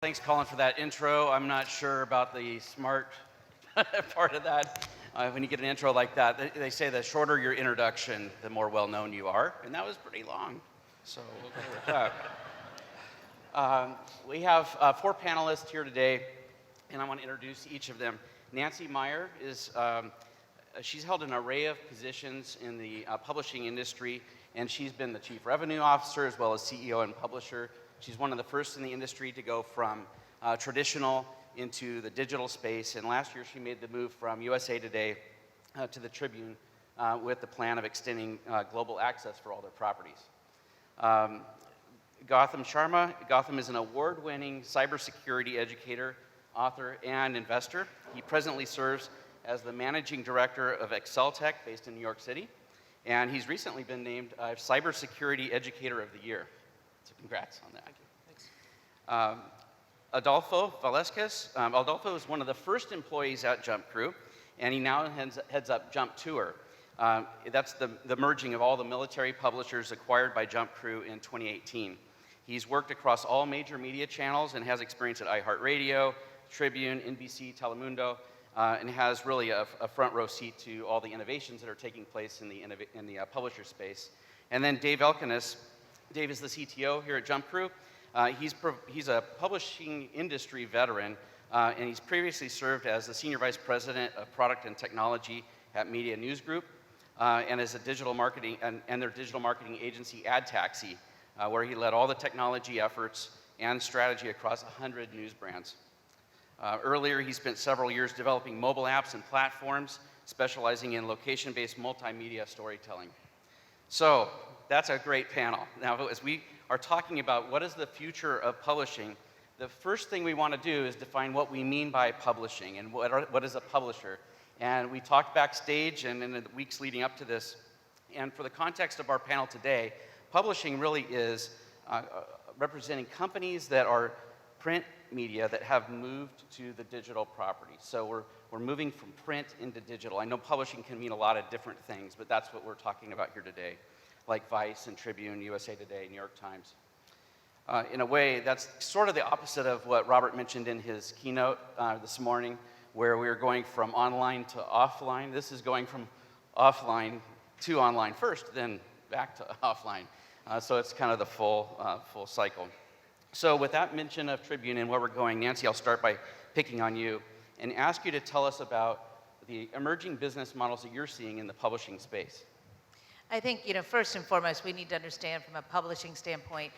Thanks, Colin, for that intro. I'm not sure about the smart part of that. When you get an intro like that, they say the shorter your introduction, the more well-known you are, and that was pretty long, so we'll go with that. We have 4 panelists here today, and I want to introduce each of them. Nancy Meyer is, she's held an array of positions in the publishing industry, and she's been the Chief Revenue Officer as well as CEO and publisher. She's one of the first in the industry to go from traditional into the digital space, and last year she made the move from USA Today to the Tribune with the plan of extending global access for all their properties. Sharma. Gotham is an award-winning cybersecurity educator, author, and investor. He presently serves as the managing director of ExcelTech, based in New York City, and he's recently been named Cybersecurity Educator of the Year. So congrats on that. Thanks. Adolfo Velasquez. Adolfo is one of the first employees at JumpCrew, and he now heads up JumpTour. That's the merging of all the military publishers acquired by JumpCrew in 2018. He's worked across all major media channels and has experience at iHeartRadio, Tribune, NBC, Telemundo, and has really a front row seat to all the innovations that are taking place in the publisher space. And then Dave Elchoness. Dave is the CTO here at JumpCrew. He's a publishing industry veteran, and he's previously served as the Senior Vice President of Product and Technology at Media News Group, and as a digital marketing, and their digital marketing agency, AdTaxi, where he led all the technology efforts and strategy across 100 news brands. Earlier, he spent several years developing mobile apps and platforms, specializing in location-based multimedia storytelling. So, that's a great panel. Now, as we are talking about what is the future of publishing, the first thing we want to do is define what we mean by publishing and what is a publisher. And we talked backstage and in the weeks leading up to this, and for the context of our panel today, publishing really is representing companies that are print media that have moved to the digital property. So we're moving from print into digital. I know publishing can mean a lot of different things, but that's what we're talking about here today, like Vice and Tribune, USA Today, New York Times. In a way, that's sort of the opposite of what Robert mentioned in his keynote this morning, where we are going from online to offline. This is going from offline to online first, then back to offline. So it's kind of the full cycle. So with that mention of Tribune and where we're going, Nancy, I'll start by picking on you and ask you to tell us about the emerging business models that you're seeing in the publishing space. I think, first and foremost, we need to understand from a publishing standpoint,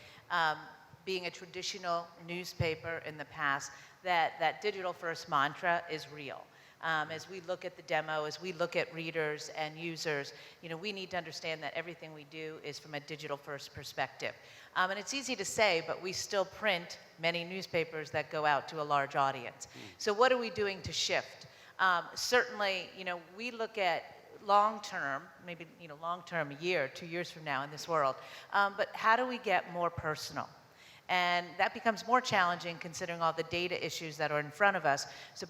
being a traditional newspaper in the past, that digital-first mantra is real. As we look at the demo, as we look at readers and users, we need to understand that everything we do is from a digital-first perspective. And it's easy to say, but we still print many newspapers that go out to a large audience. So what are we doing to shift? Certainly, we look at long-term, maybe long-term, a year, 2 years from now in this world, but how do we get more personal? And that becomes more challenging considering all the data issues that are in front of us. So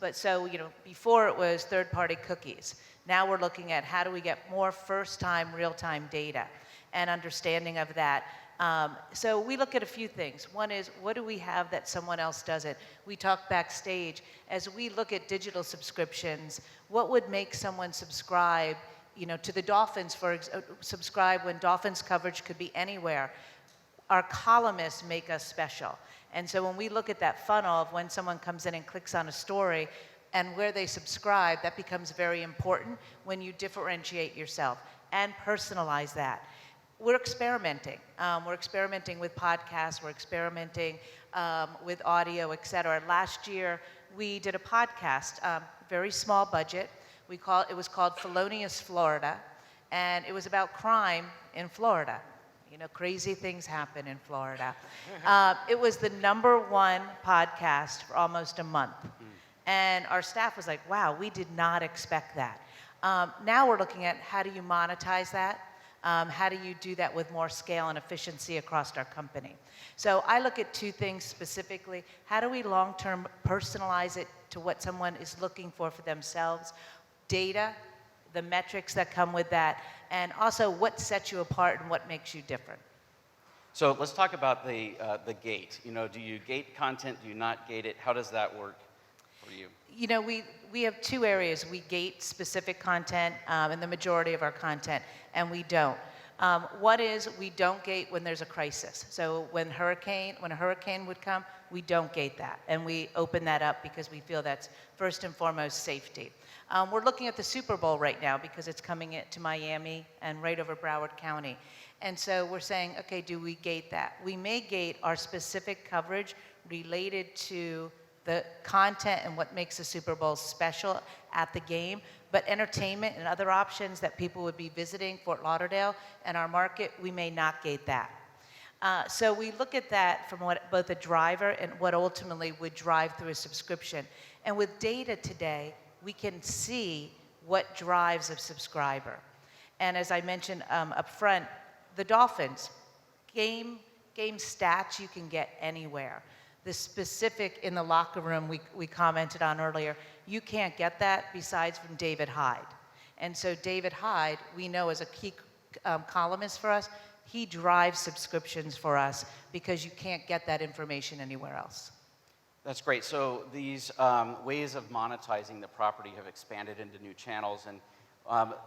before it was third-party cookies. Now we're looking at how do we get more first-time, real-time data and understanding of that. So we look at a few things. One is, what do we have that someone else doesn't? We talk backstage. As we look at digital subscriptions, what would make someone subscribe, to the Dolphins, subscribe when Dolphins coverage could be anywhere? Our columnists make us special. And so when we look at that funnel of when someone comes in and clicks on a story and where they subscribe, that becomes very important when you differentiate yourself and personalize that. We're experimenting. We're experimenting with podcasts. We're experimenting with audio, et cetera. Last year, we did a podcast, very small budget. It was called Felonious Florida, and it was about crime in Florida. Crazy things happen in Florida. It was the #1 podcast for almost a month. And our staff was like, wow, we did not expect that. Now we're looking at how do you monetize that? How do you do that with more scale and efficiency across our company? So I look at 2 things specifically. How do we long-term personalize it to what someone is looking for themselves? Data, the metrics that come with that, and also what sets you apart and what makes you different. So let's talk about the gate. You know, do you gate content? Do you not gate it? How does that work for you? You know, we have two areas. We gate specific content in the majority of our content, and we don't. What is, we don't gate when there's a crisis. So when a hurricane would come, we don't gate that. And we open that up because we feel that's first and foremost safety. We're looking at the Super Bowl right now because it's coming to Miami and right over Broward County. And so we're saying, okay, do we gate that? We may gate our specific coverage related to the content and what makes the Super Bowl special at the game, but entertainment and other options that people would be visiting Fort Lauderdale and our market, we may not gate that. So we look at that from what both a driver and what ultimately would drive through a subscription. And with data today, we can see what drives a subscriber. And as I mentioned up front, the Dolphins, game stats you can get anywhere. The specific in the locker room we commented on earlier, you can't get that besides from David Hyde. And so David Hyde, we know as a key columnist for us, he drives subscriptions for us because you can't get that information anywhere else. That's great. So these ways of monetizing the property have expanded into new channels. And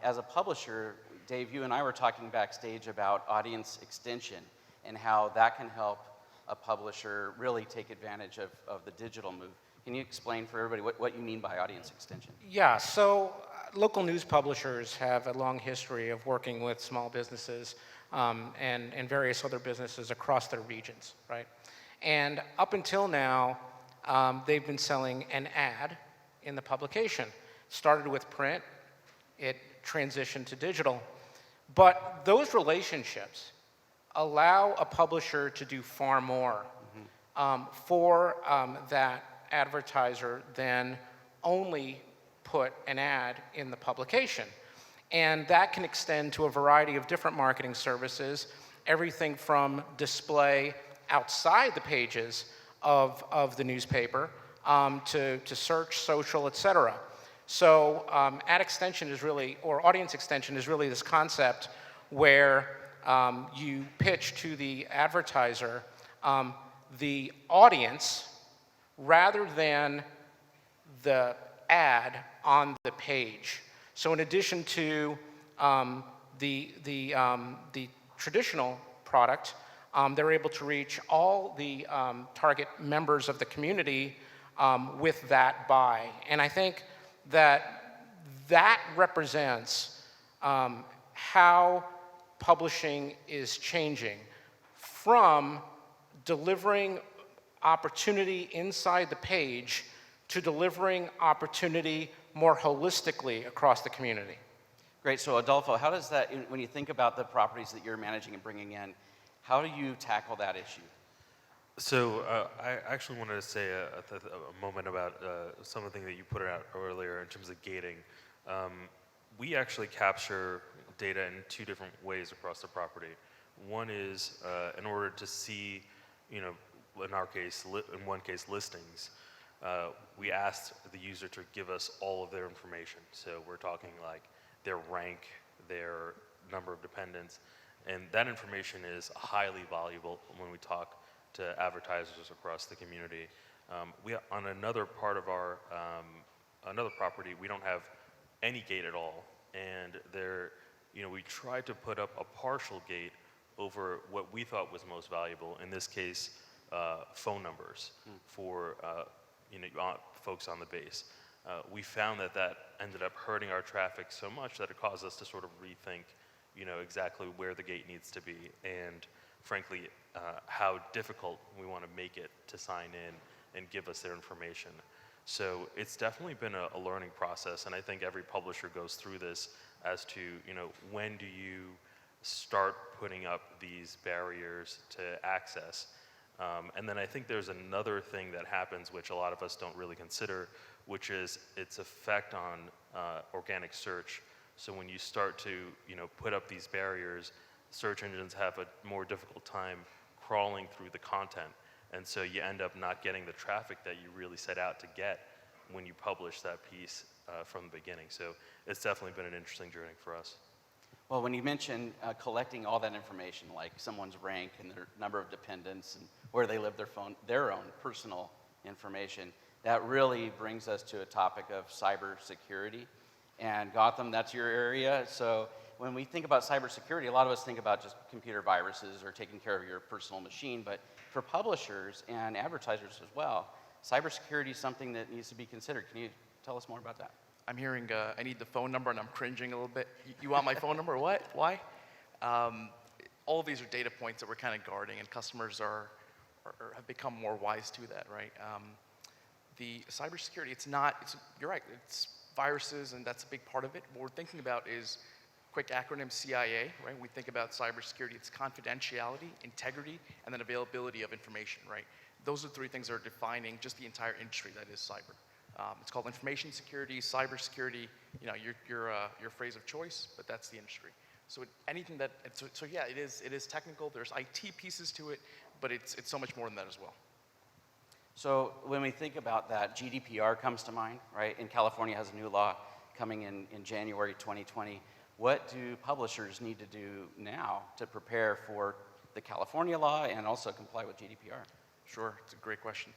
as a publisher, Dave, you and I were talking backstage about audience extension and how that can help a publisher really take advantage of the digital move. Can you explain for everybody what you mean by audience extension? Yeah, so local news publishers have a long history of working with small businesses and various other businesses across their regions, right? And up until now, they've been selling an ad in the publication. Started with print, it transitioned to digital. But those relationships allow a publisher to do far more for that advertiser than only put an ad in the publication. And that can extend to a variety of different marketing services, everything from display outside the pages of the newspaper to search, social, et cetera. So ad extension is really, or audience extension is really this concept where you pitch to the advertiser the audience rather than the ad on the page. So in addition to the traditional product, they're able to reach all the target members of the community with that buy. And I think that represents how publishing is changing from delivering opportunity inside the page to delivering opportunity more holistically across the community. Great. So Adolfo, how does that, when you think about the properties that you're managing and bringing in, how do you tackle that issue? So I actually wanted to say a moment about some of the things that you put out earlier in terms of gating. We actually capture data in two different ways across the property. One is in order to see, in our case, in one case, listings. We asked the user to give us all of their information. So we're talking like their rank, their number of dependents, and that information is highly valuable when we talk to advertisers across the community. On another part of our another property, we don't have any gate at all, and there, we tried to put up a partial gate over what we thought was most valuable. In this case, phone numbers for folks on the base. We found that ended up hurting our traffic so much that it caused us to sort of rethink, exactly where the gate needs to be, and frankly, how difficult we want to make it to sign in and give us their information. So it's definitely been a learning process, and I think every publisher goes through this as to, when do you start putting up these barriers to access. And then I think there's another thing that happens which a lot of us don't really consider, which is its effect on organic search. So when you start to put up these barriers, search engines have a more difficult time crawling through the content. And so you end up not getting the traffic that you really set out to get when you publish that piece from the beginning. So it's definitely been an interesting journey for us. Well, when you mention collecting all that information, like someone's rank and their number of dependents and where they live, their own personal information, that really brings us to a topic of cybersecurity. And Gotham, that's your area. So when we think about cybersecurity, a lot of us think about just computer viruses or taking care of your personal machine. But for publishers and advertisers as well, cybersecurity is something that needs to be considered. Can you tell us more about that? I'm hearing, I need the phone number, and I'm cringing a little bit. You want my phone number? What? Why? All of these are data points that we're kind of guarding, and customers have become more wise to that, right? The cybersecurity, you're right, it's viruses, and that's a big part of it. What we're thinking about is, quick acronym, CIA, right? We think about cybersecurity, it's confidentiality, integrity, and then availability of information, right? Those are the three things that are defining just the entire industry that is cyber. It's called information security, cybersecurity, your phrase of choice, but that's the industry. So anything that, so yeah, it is technical, there's IT pieces to it, but it's so much more than that as well. So when we think about that, GDPR comes to mind, right? And California has a new law coming in January 2020. What do publishers need to do now to prepare for the California law and also comply with GDPR? Sure, it's a great question.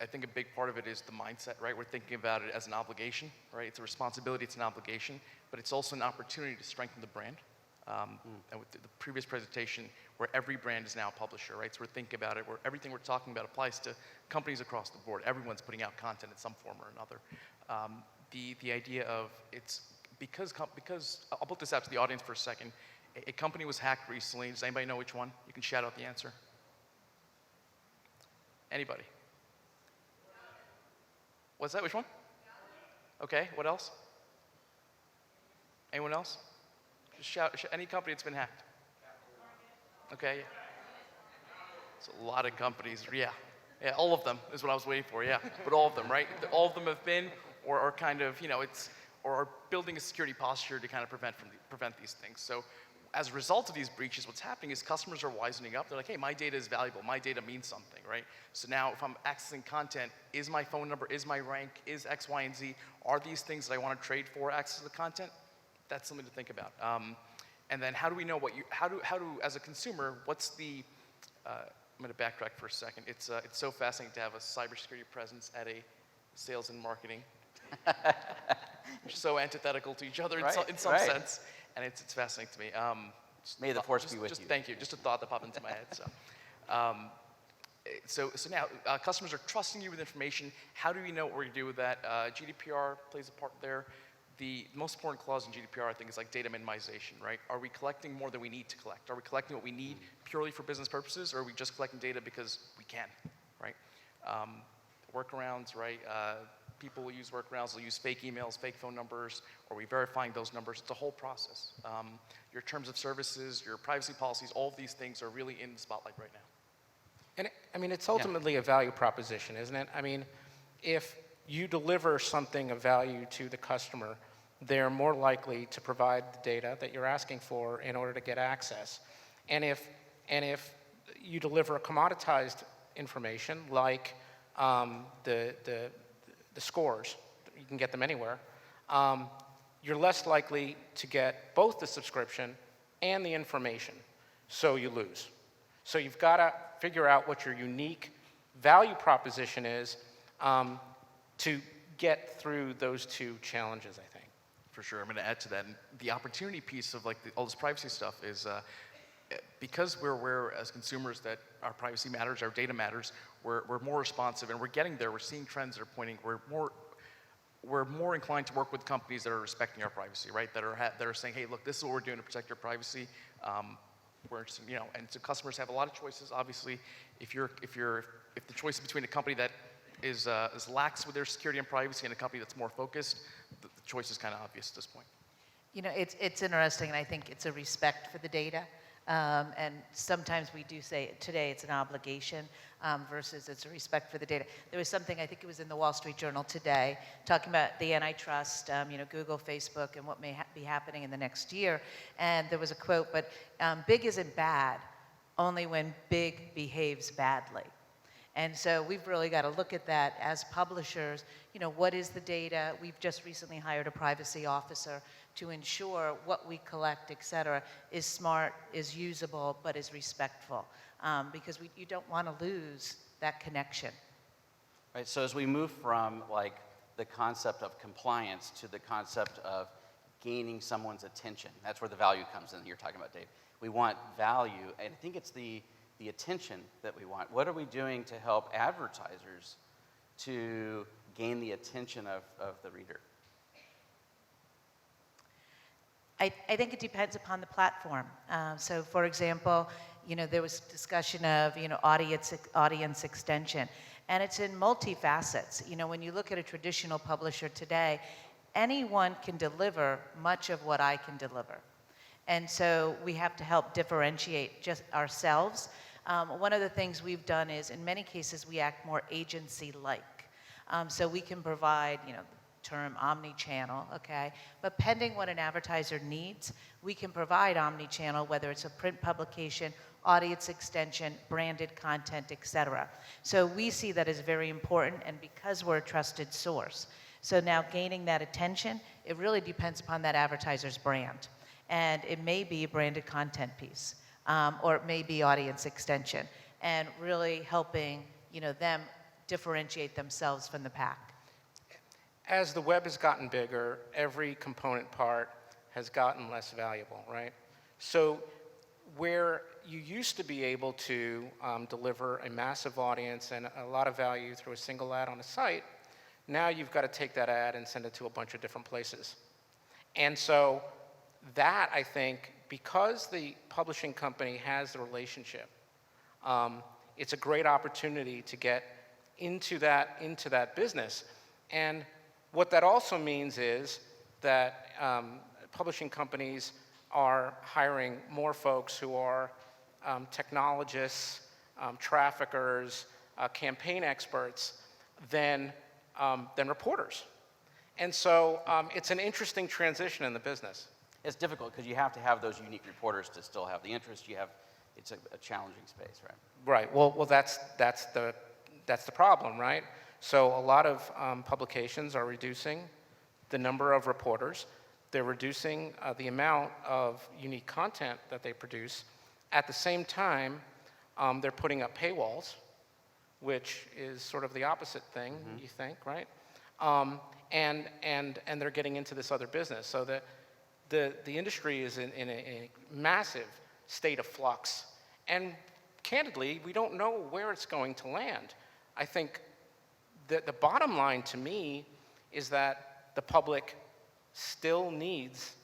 I think a big part of it is the mindset, right? We're thinking about it as an obligation, right? It's a responsibility, it's an obligation, but it's also an opportunity to strengthen the brand. And with the previous presentation, where every brand is now a publisher, right? So we're thinking about it, where everything we're talking about applies to companies across the board. Everyone's putting out content in some form or another. The idea of it's because I'll put this out to the audience for a second. A company was hacked recently. Does anybody know which one? You can shout out the answer. Anybody? What's that? Which one? Okay, what else? Anyone else? Just shout, any company that's been hacked. Okay. It's a lot of companies, yeah. Yeah, all of them is what I was waiting for, yeah. But all of them, right? All of them have been, or are kind of, or are building a security posture to kind of prevent these things. So as a result of these breaches, what's happening is customers are wisening up. They're like, hey, my data is valuable. My data means something, right? So now if I'm accessing content, is my phone number, is my rank, is X, Y, and Z, are these things that I want to trade for access to the content? That's something to think about. And then how do we know how do, as a consumer, what's the, I'm going to backtrack for a second. It's so fascinating to have a cybersecurity presence at a sales and marketing. We're so antithetical to each other in some sense. And it's fascinating to me. May the force be with you. Thank you. Just a thought that popped into my head. So now customers are trusting you with information. How do we know what we're going to do with that? GDPR plays a part there. The most important clause in GDPR, I think, is like data minimization, right? Are we collecting more than we need to collect? Are we collecting what we need purely for business purposes, or are we just collecting data because we can, right? Workarounds, right? People will use workarounds, they'll use fake emails, fake phone numbers, or we verifying those numbers. It's a whole process. Your terms of services, your privacy policies, all of these things are really in the spotlight right now. And it's ultimately a value proposition, isn't it? I mean, if you deliver something of value to the customer, they're more likely to provide the data that you're asking for in order to get access. And if you deliver a commoditized information like the scores, you can get them anywhere, you're less likely to get both the subscription and the information, so you lose. So you've got to figure out what your unique value proposition is to get through those two challenges, I think. For sure, I'm going to add to that. And the opportunity piece of like all this privacy stuff is because we're aware as consumers that our privacy matters, our data matters, we're more responsive, and we're getting there. We're seeing trends that are pointing. We're more inclined to work with companies that are respecting our privacy, right? That are saying, hey, look, this is what we're doing to protect your privacy. And so customers have a lot of choices. Obviously, if the choice is between a company that is lax with their security and privacy and a company that's more focused, the choice is kind of obvious at this point. It's interesting, and I think it's a respect for the data. And sometimes we do say today it's an obligation versus it's a respect for the data. There was something, I think it was in the Wall Street Journal today, talking about the antitrust, Google, Facebook, and what may be happening in the next year. And there was a quote, but big isn't bad, only when big behaves badly. And so we've really got to look at that as publishers. What is the data? We've just recently hired a privacy officer to ensure what we collect, et cetera, is smart, is usable, but is respectful. Because you don't want to lose that connection. Right, so as we move from like the concept of compliance to the concept of gaining someone's attention, that's where the value comes in. You're talking about, Dave. We want value, and I think it's the attention that we want. What are we doing to help advertisers to gain the attention of the reader? I think it depends upon the platform. So, for example, there was discussion of audience extension, and it's in multifacets. When you look at a traditional publisher today, anyone can deliver much of what I can deliver, and so we have to help differentiate just ourselves. One of the things we've done is, in many cases, we act more agency-like. So we can provide, the term omni-channel, okay? But pending what an advertiser needs, we can provide omni-channel, whether it's a print publication, audience extension, branded content, et cetera. So we see that as very important, and because we're a trusted source. So now gaining that attention, it really depends upon that advertiser's brand. And it may be a branded content piece. Or it may be audience extension, and really helping them differentiate themselves from the pack. As the web has gotten bigger, every component part has gotten less valuable, right? So where you used to be able to deliver a massive audience and a lot of value through a single ad on a site, now you've got to take that ad and send it to a bunch of different places. And so that, I think, because the publishing company has the relationship, it's a great opportunity to get into that business. And what that also means is that publishing companies are hiring more folks who are technologists, traffickers, campaign experts than reporters. And so it's an interesting transition in the business. It's difficult because you have to have those unique reporters to still have the interest. It's a challenging space, right? Right. Well, that's the problem, right? So a lot of publications are reducing the number of reporters. They're reducing the amount of unique content that they produce. At the same time, they're putting up paywalls, which is sort of the opposite thing, you think, right? And they're getting into this other business. So the industry is in a massive state of flux. And candidly, we don't know where it's going to land. I think that the bottom line to me is that the public still needs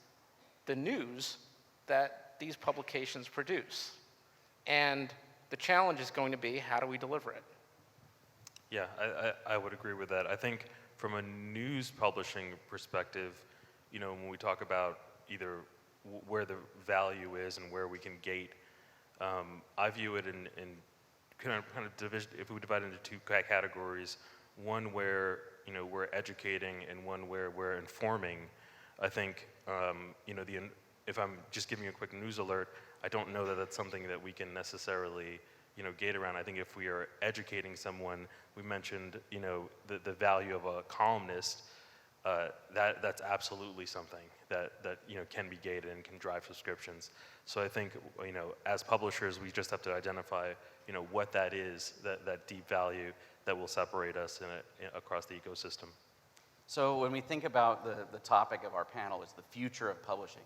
the news that these publications produce. And the challenge is going to be, how do we deliver it? Yeah, I would agree with that. I think from a news publishing perspective, when we talk about either where the value is and where we can gate, I view it in kind of division. If we divide it into two categories, one where we're educating and one where we're informing. I think if I'm just giving you a quick news alert, I don't know that that's something that we can necessarily gate around. I think if we are educating someone, we mentioned the value of a columnist. That's absolutely something that can be gated and can drive subscriptions. So I think as publishers, we just have to identify what that is, that deep value that will separate us across the ecosystem. So when we think about the topic of our panel is the future of publishing,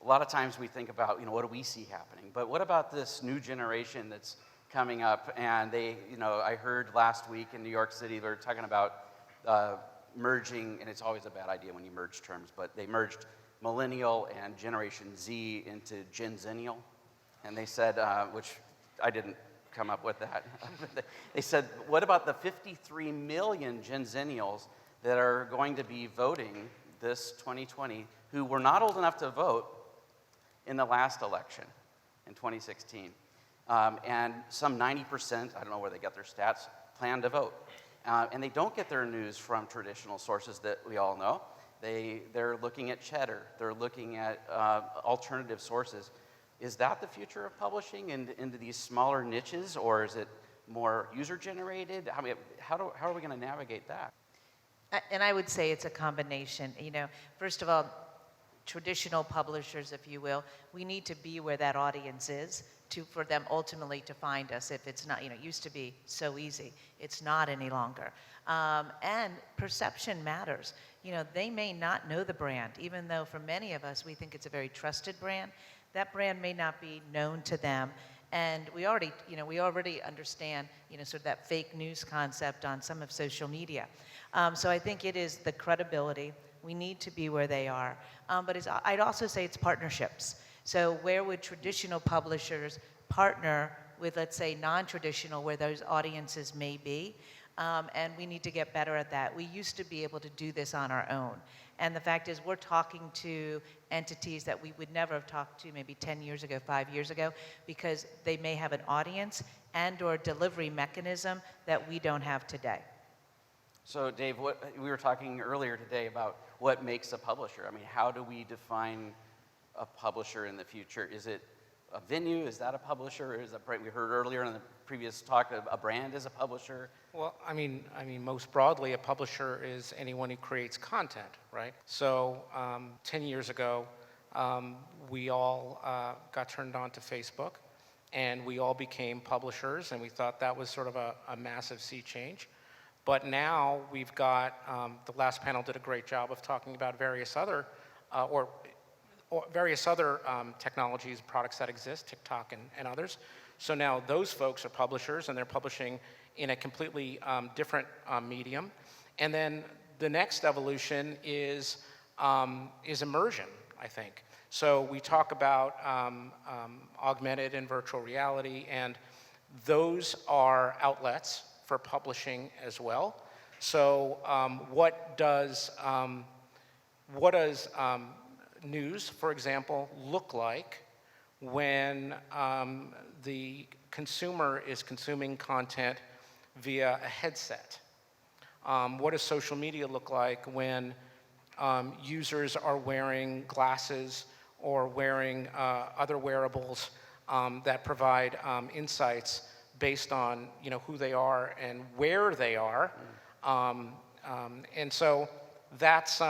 a lot of times we think about what do we see happening, but what about this new generation that's coming up? And I heard last week in New York City they were talking about merging, and it's always a bad idea when you merge terms, but they merged Millennial and Generation Z into Gen Zennial, and they said, which I didn't come up with that. They said, what about the 53 million Gen Zennials that are going to be voting this 2020 who were not old enough to vote in the last election in 2016? And some 90%, I don't know where they get their stats, plan to vote. And they don't get their news from traditional sources that we all know. They're looking at Cheddar. They're looking at alternative sources. Is that the future of publishing into these smaller niches, or is it more user-generated? How are we going to navigate that? And I would say it's a combination. First of all, traditional publishers, if you will, we need to be where that audience is for them ultimately to find us. If it's not, it used to be so easy. It's not any longer. And perception matters. They may not know the brand, even though for many of us, we think it's a very trusted brand. That brand may not be known to them. And we already understand, sort of that fake news concept on some of social media. So I think it is the credibility. We need to be where they are. But I'd also say it's partnerships. So where would traditional publishers partner with, let's say, non-traditional, where those audiences may be? And we need to get better at that. We used to be able to do this on our own. And the fact is, we're talking to entities that we would never have talked to maybe 10 years ago, 5 years ago, because they may have an audience and or delivery mechanism that we don't have today. So Dave, we were talking earlier today about what makes a publisher. I mean, how do we define a publisher in the future? Is it a venue? Is that a publisher? Is that, we heard earlier in the previous talk, a brand is a publisher? Well, I mean, most broadly, a publisher is anyone who creates content, right? So 10 years ago, we all got turned on to Facebook, and we all became publishers, and we thought that was sort of a massive sea change. But now we've got, the last panel did a great job of talking about various other, technologies, products that exist, TikTok and others. So now those folks are publishers, and they're publishing in a completely different medium. And then the next evolution is immersion, I think. So we talk about augmented and virtual reality, and those are outlets for publishing as well. So what does news, for example, look like when the consumer is consuming content via a headset? What does social media look like when users are wearing glasses or wearing other wearables that provide insights based on who they are and where they are? And so that's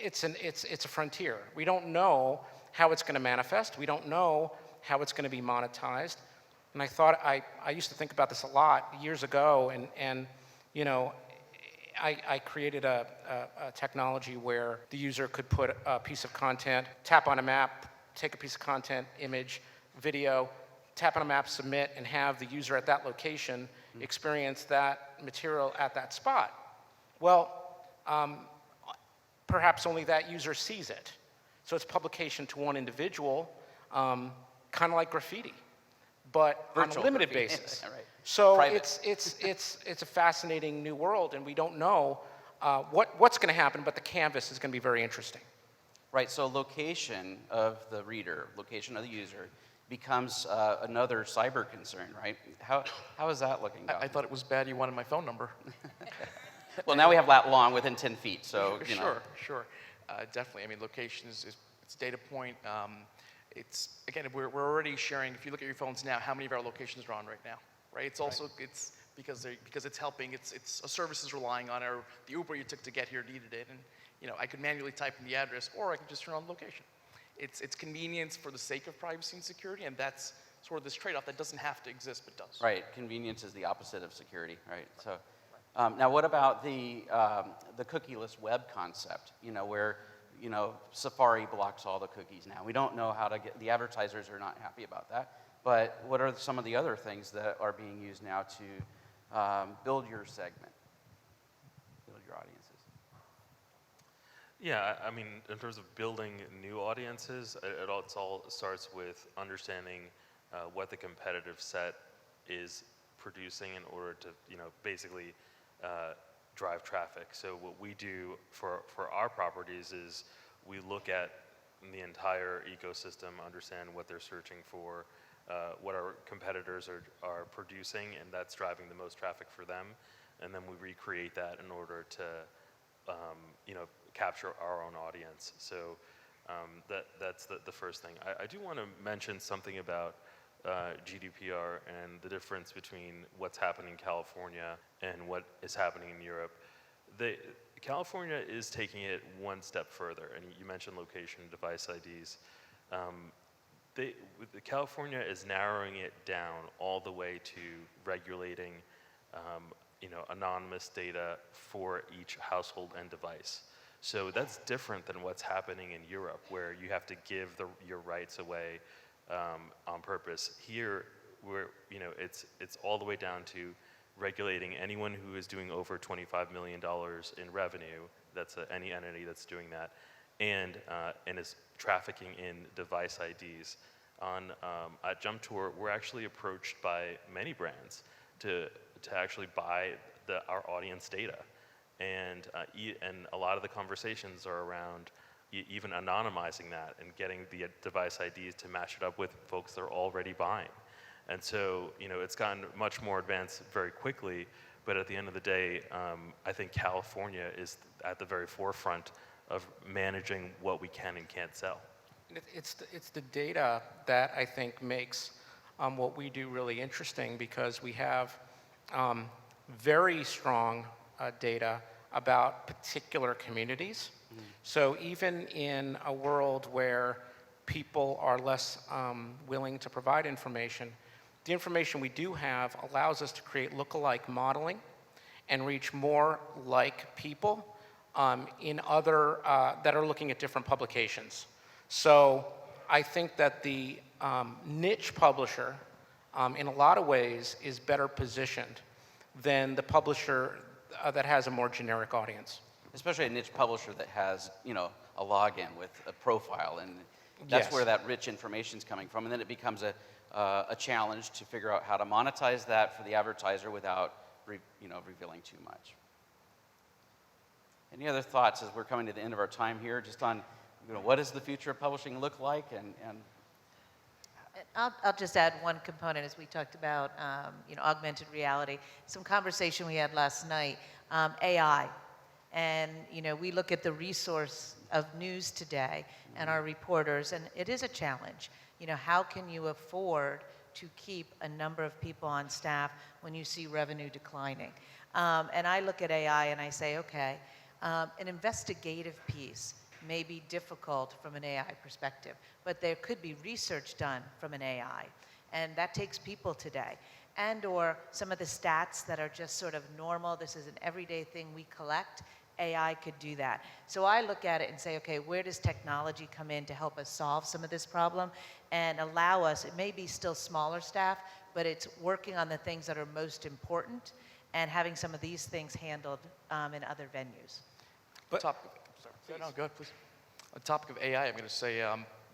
it's a frontier. We don't know how it's going to manifest. We don't know how it's going to be monetized. And I thought I used to think about this a lot years ago, and I created a technology where the user could put a piece of content, tap on a map, take a piece of content, image, video, tap on a map, submit, and have the user at that location experience that material at that spot. Well, perhaps only that user sees it. So it's publication to one individual, kind of like graffiti, but Virtual on a limited graffiti. basis. Right. So Private. it's a fascinating new world, and we don't know what's going to happen, but the canvas is going to be very interesting. Right, so location of the reader, location of the user, becomes another cyber concern, right? How is that looking? I thought it was bad you wanted my phone number. Well, now we have lat long within 10 feet, so you know. Sure. Definitely. I mean, location is it's a data point. It's again, we're already sharing. If you look at your phones now, how many of our locations are on right now? Right. It's also it's because it's helping. It's a service is relying on, or the Uber you took to get here needed it, and I could manually type in the address, or I could just turn on the location. It's convenience for the sake of privacy and security, and that's sort of this trade-off that doesn't have to exist but does. Right. Convenience is the opposite of security, right? So. Now, what about the cookieless web concept? Where Safari blocks all the cookies now. We don't know how to get. The advertisers are not happy about that. But what are some of the other things that are being used now to build your segment, build your audiences? Yeah, I mean, in terms of building new audiences, it all starts with understanding what the competitive set is producing in order to, basically drive traffic. So what we do for our properties is we look at the entire ecosystem, understand what they're searching for, what our competitors are producing, and that's driving the most traffic for them. And then we recreate that in order to, capture our own audience. So that's the first thing. I do want to mention something about GDPR and the difference between what's happening in California and what is happening in Europe. California is taking it one step further, and you mentioned location device IDs. California is narrowing it down all the way to regulating anonymous data for each household and device. So that's different than what's happening in Europe, where you have to give your rights away on purpose. Here, it's all the way down to regulating anyone who is doing over $25 million in revenue. That's any entity that's doing that, and is trafficking in device IDs. At JumpTour, we're actually approached by many brands to actually buy our audience data, and a lot of the conversations are around even anonymizing that and getting the device IDs to match it up with folks they're already buying. And so, it's gotten much more advanced very quickly, but at the end of the day, I think California is at the very forefront of managing what we can and can't sell. It's the data that I think makes what we do really interesting, because we have very strong data about particular communities. So even in a world where people are less willing to provide information, the information we do have allows us to create lookalike modeling and reach more like people in other that are looking at different publications. So I think that the niche publisher, in a lot of ways, is better positioned than the publisher that has a more generic audience. Especially a niche publisher that has, a login with a profile, and that's Yes. where that rich information is coming from. And then it becomes a challenge to figure out how to monetize that for the advertiser without, revealing too much. Any other thoughts as we're coming to the end of our time here, just on, what does the future of publishing look like, and I'll just add one component, as we talked about, augmented reality. Some conversation we had last night, AI. And, we look at the resource of news today and our reporters, and it is a challenge. How can you afford to keep a number of people on staff when you see revenue declining? And I look at AI and I say, okay, an investigative piece may be difficult from an AI perspective, but there could be research done from an AI, and that takes people today. And or some of the stats that are just sort of normal, this is an everyday thing we collect, AI could do that. So I look at it and say, okay, where does technology come in to help us solve some of this problem and allow us, it may be still smaller staff, but it's working on the things that are most important and having some of these things handled in other venues. But Sorry. No, go ahead, please. On the topic of AI, I'm going to say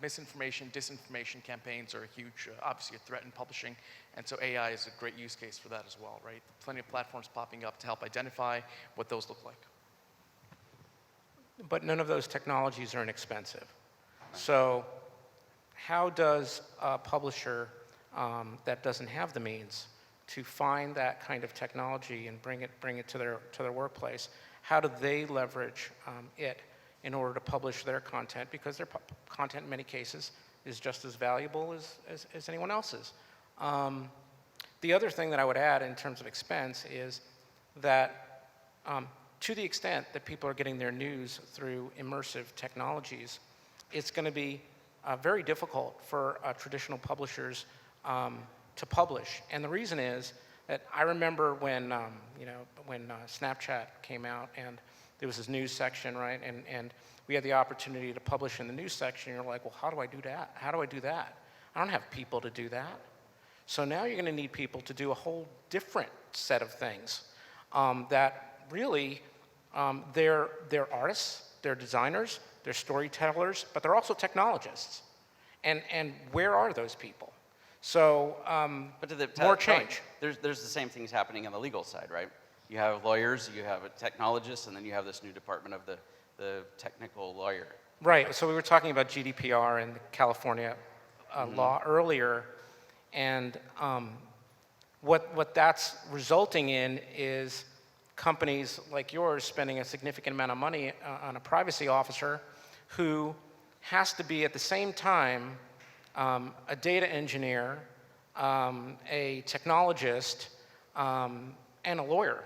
misinformation, disinformation campaigns are a huge, obviously a threat in publishing, and so AI is a great use case for that as well, right? Plenty of platforms popping up to help identify what those look like. But none of those technologies are inexpensive. So how does a publisher that doesn't have the means to find that kind of technology and bring it to their workplace, how do they leverage it in order to publish their content? Because their content in many cases is just as valuable as anyone else's. The other thing that I would add in terms of expense is that to the extent that people are getting their news through immersive technologies, it's going to be very difficult for traditional publishers to publish. And the reason is that I remember when Snapchat came out and there was this news section, right? And we had the opportunity to publish in the news section. You're like, well, how do I do that? How do I do that? I don't have people to do that. So now you're going to need people to do a whole different set of things that really, they're artists, they're designers, they're storytellers, but they're also technologists. And where are those people? So but to the more change. There's the same things happening on the legal side, right? You have lawyers, you have technologists, and then you have this new department of the technical lawyer. Right. So we were talking about GDPR and the California law earlier, and what that's resulting in is companies like yours spending a significant amount of money on a privacy officer who has to be at the same time a data engineer, a technologist, and a lawyer.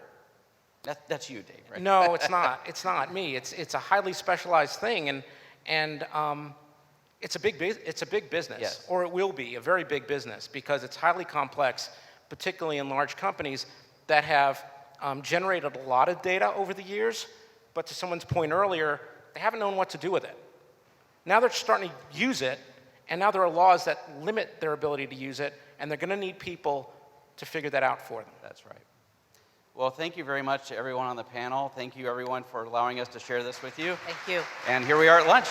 That's you, Dave, right? No, it's not. It's not me. It's a highly specialized thing, and it's a big business, Yes. or it will be a very big business because it's highly complex, particularly in large companies that have generated a lot of data over the years. But to someone's point earlier, they haven't known what to do with it. Now they're starting to use it, and now there are laws that limit their ability to use it, and they're going to need people to figure that out for them. That's right. Well, thank you very much to everyone on the panel. Thank you, everyone, for allowing us to share this with you. Thank you. And here we are at lunch.